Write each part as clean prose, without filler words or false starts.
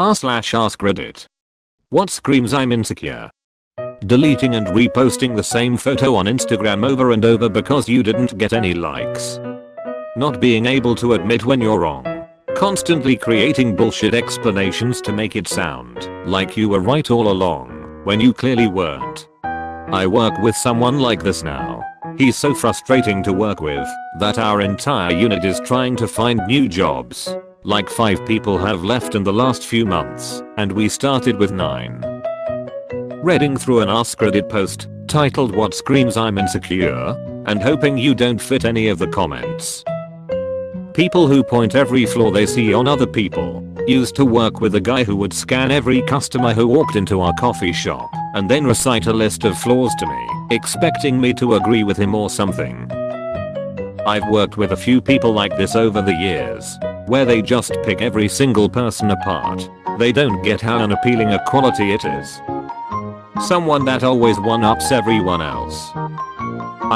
r/AskReddit. What screams I'm insecure? Deleting and reposting the same photo on Instagram over and over because you didn't get any likes. Not being able to admit when you're wrong. Constantly creating bullshit explanations to make it sound like you were right all along when you clearly weren't. I work with someone like this now. He's so frustrating to work with that our entire unit is trying to find new jobs. Like 5 people have left in the last few months, and we started with 9. Reading through an AskReddit post titled "What Screams I'm Insecure" and hoping you don't fit any of the comments. People who point every flaw they see on other people. Used to work with a guy who would scan every customer who walked into our coffee shop and then recite a list of flaws to me, expecting me to agree with him or something. I've worked with a few people like this over the years, where they just pick every single person apart. They don't get how unappealing a quality it is. Someone that always one-ups everyone else.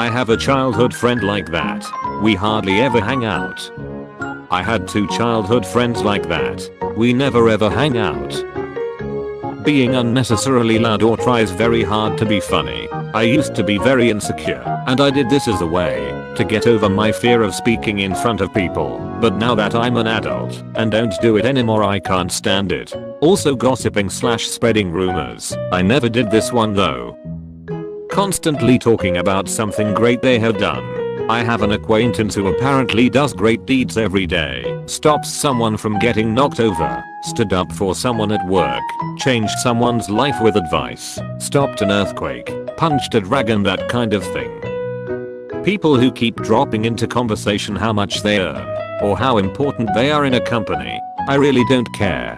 I have a childhood friend like that. We hardly ever hang out. I had 2 childhood friends like that. We never ever hang out. Being unnecessarily loud or tries very hard to be funny. I used to be very insecure, and I did this as a way to get over my fear of speaking in front of people. But now that I'm an adult and don't do it anymore, I can't stand it. Also gossiping/spreading rumors. I never did this one though. Constantly talking about something great they have done. I have an acquaintance who apparently does great deeds every day. Stops someone from getting knocked over. Stood up for someone at work. Changed someone's life with advice. Stopped an earthquake. Punched a dragon, that kind of thing. People who keep dropping into conversation how much they earn or how important they are in a company. I really don't care.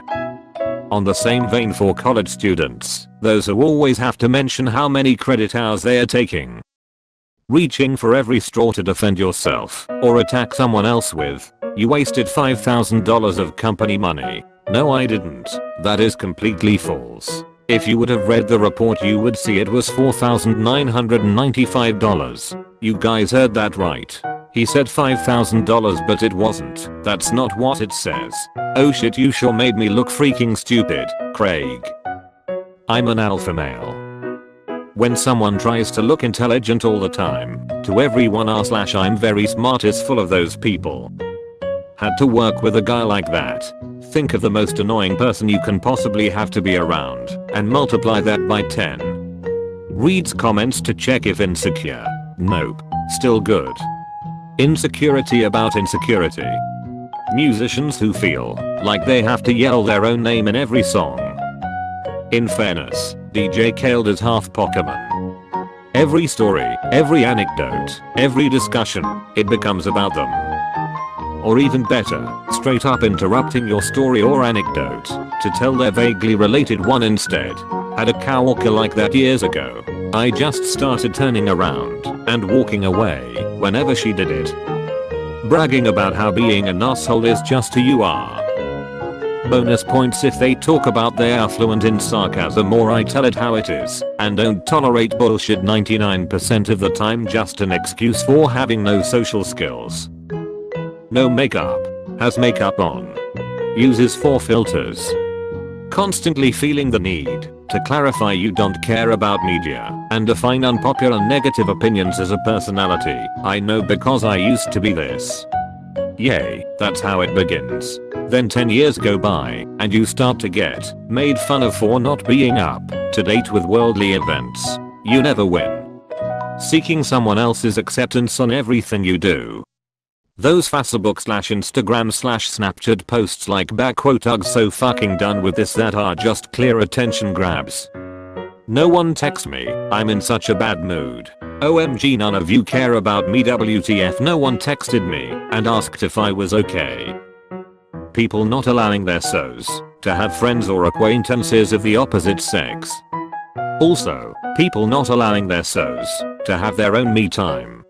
On the same vein, for college students, those who always have to mention how many credit hours they are taking. Reaching for every straw to defend yourself or attack someone else with. You wasted $5,000 of company money. No, I didn't. That is completely false. If you would have read the report, you would see it was $4,995. You guys heard that right. He said $5,000, but it wasn't. That's not what it says. Oh shit, you sure made me look freaking stupid, Craig. I'm an alpha male. When someone tries to look intelligent all the time, to everyone r/I'm very smart is full of those people. Had to work with a guy like that. Think of the most annoying person you can possibly have to be around and multiply that by 10. Reads comments to check if insecure. Nope. Still good. Insecurity about insecurity. Musicians who feel like they have to yell their own name in every song. In fairness, DJ Khaled is half Pokemon. Every story, every anecdote, every discussion, it becomes about them. Or even better, straight up interrupting your story or anecdote to tell their vaguely related one instead. Had a coworker like that years ago. I just started turning around and walking away whenever she did it. Bragging about how being an asshole is just who you are. Bonus points if they talk about they are fluent in sarcasm, or I tell it how it is and don't tolerate bullshit 99% of the time, just an excuse for having no social skills. No makeup. Has makeup on. Uses 4 filters. Constantly feeling the need to clarify you don't care about media and define unpopular negative opinions as a personality. I know because I used to be this. Yay, that's how it begins. Then 10 years go by and you start to get made fun of for not being up to date with worldly events. You never win. Seeking someone else's acceptance on everything you do. Those Facebook/Instagram/Snapchat posts like "Ugh, so fucking done with this" that are just clear attention grabs. No one texts me, I'm in such a bad mood. OMG, none of you care about me. WTF, no one texted me and asked if I was okay. People not allowing their SOs to have friends or acquaintances of the opposite sex. Also, people not allowing their SOs to have their own me time.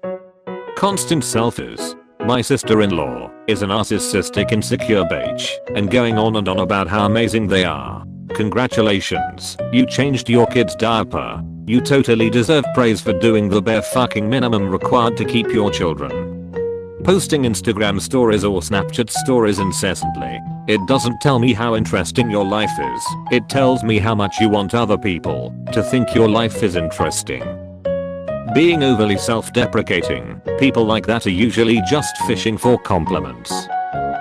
Constant selfies. My sister-in-law is a narcissistic insecure bitch and going on and on about how amazing they are. Congratulations, you changed your kid's diaper. You totally deserve praise for doing the bare fucking minimum required to keep your children. Posting Instagram stories or Snapchat stories incessantly. It doesn't tell me how interesting your life is. It tells me how much you want other people to think your life is interesting. Being overly self-deprecating. People like that are usually just fishing for compliments.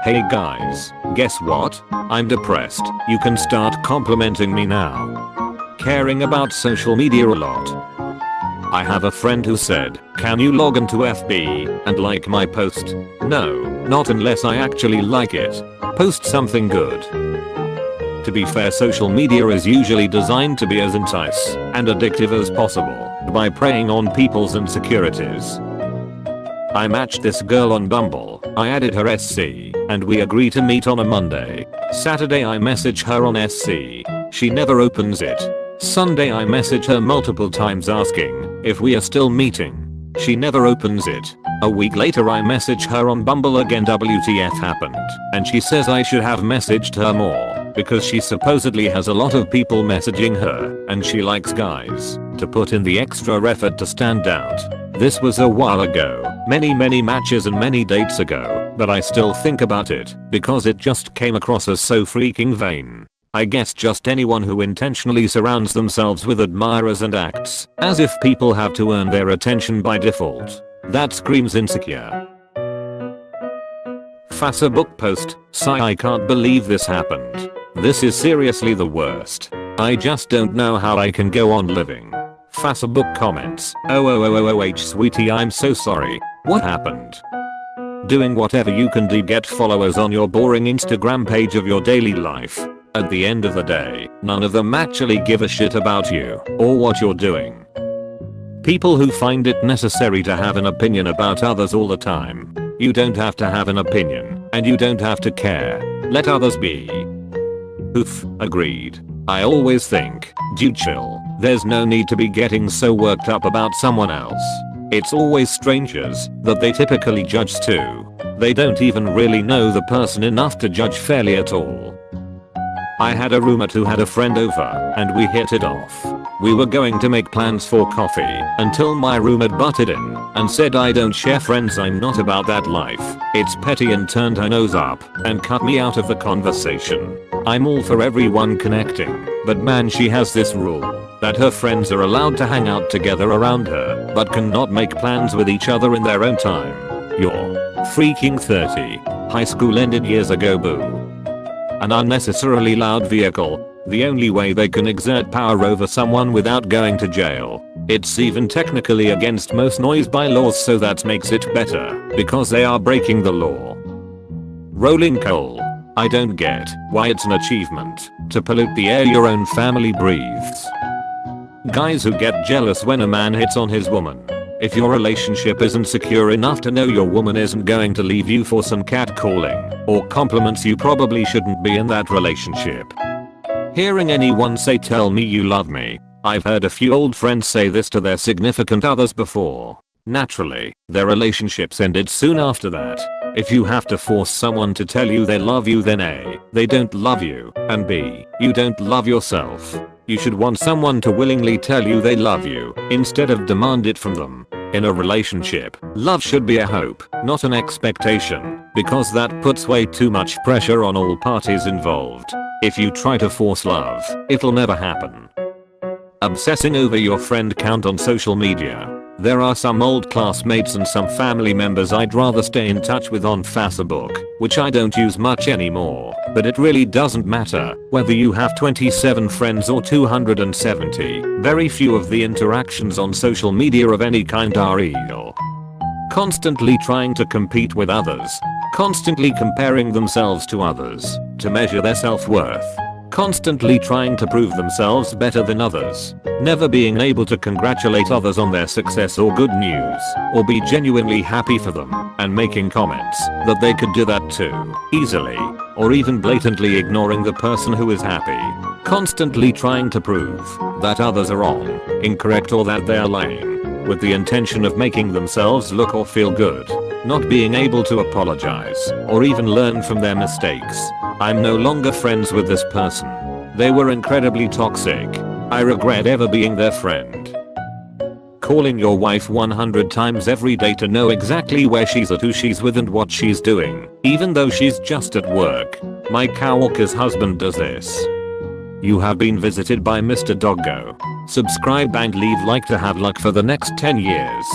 Hey guys, guess what? I'm depressed. You can start complimenting me now. Caring about social media a lot. I have a friend who said, "Can you log into FB and like my post?" No, not unless I actually like it. Post something good. To be fair, social media is usually designed to be as enticing and addictive as possible by preying on people's insecurities. I matched this girl on Bumble. I added her SC, and we agree to meet on a Monday. Saturday I message her on SC. She never opens it. Sunday I message her multiple times asking if we are still meeting. She never opens it. A week later I message her on Bumble again. WTF happened? And she says I should have messaged her more because she supposedly has a lot of people messaging her and she likes guys to put in the extra effort to stand out. This was a while ago, many matches and many dates ago, but I still think about it because it just came across as so freaking vain. I guess just anyone who intentionally surrounds themselves with admirers and acts as if people have to earn their attention by default. That screams insecure. Facebook post, sigh, I can't believe this happened. This is seriously the worst. I just don't know how I can go on living. Facebook comments, oh sweetie, I'm so sorry. What happened? Doing whatever you can to get followers on your boring Instagram page of your daily life. At the end of the day, none of them actually give a shit about you or what you're doing. People who find it necessary to have an opinion about others all the time. You don't have to have an opinion, and you don't have to care. Let others be. Oof, agreed. I always think, dude, chill. There's no need to be getting so worked up about someone else. It's always strangers that they typically judge too. They don't even really know the person enough to judge fairly at all. I had a roommate who had a friend over and we hit it off. We were going to make plans for coffee until my roommate butted in and said, "I don't share friends, I'm not about that life. It's petty," and turned her nose up and cut me out of the conversation. I'm all for everyone connecting, but man, she has this rule that her friends are allowed to hang out together around her but cannot make plans with each other in their own time. You're freaking 30. High school ended years ago, boo. An unnecessarily loud vehicle. The only way they can exert power over someone without going to jail. It's even technically against most noise bylaws, so that makes it better because they are breaking the law. Rolling coal. I don't get why it's an achievement to pollute the air your own family breathes. Guys who get jealous when a man hits on his woman. If your relationship isn't secure enough to know your woman isn't going to leave you for some catcalling or compliments, you probably shouldn't be in that relationship. Hearing anyone say "tell me you love me." I've heard a few old friends say this to their significant others before. Naturally, their relationships ended soon after that. If you have to force someone to tell you they love you, then A, they don't love you, and B, you don't love yourself. You should want someone to willingly tell you they love you instead of demand it from them. In a relationship, love should be a hope, not an expectation, because that puts way too much pressure on all parties involved. If you try to force love, it'll never happen. Obsessing over your friend count on social media. There are some old classmates and some family members I'd rather stay in touch with on Facebook, which I don't use much anymore, but it really doesn't matter whether you have 27 friends or 270. Very few of the interactions on social media of any kind are real. Constantly trying to compete with others. Constantly comparing themselves to others to measure their self-worth. Constantly trying to prove themselves better than others. Never being able to congratulate others on their success or good news, or be genuinely happy for them, and making comments that they could do that too easily, or even blatantly ignoring the person who is happy. Constantly trying to prove that others are wrong, incorrect, or that they are lame, with the intention of making themselves look or feel good. Not being able to apologize, or even learn from their mistakes. I'm no longer friends with this person. They were incredibly toxic. I regret ever being their friend. calling your wife 100 times every day to know exactly where she's at, who she's with and what she's doing, even though she's just at work. My coworker's husband does this. You have been visited by Mr. Doggo. Subscribe and leave like to have luck for the next 10 years.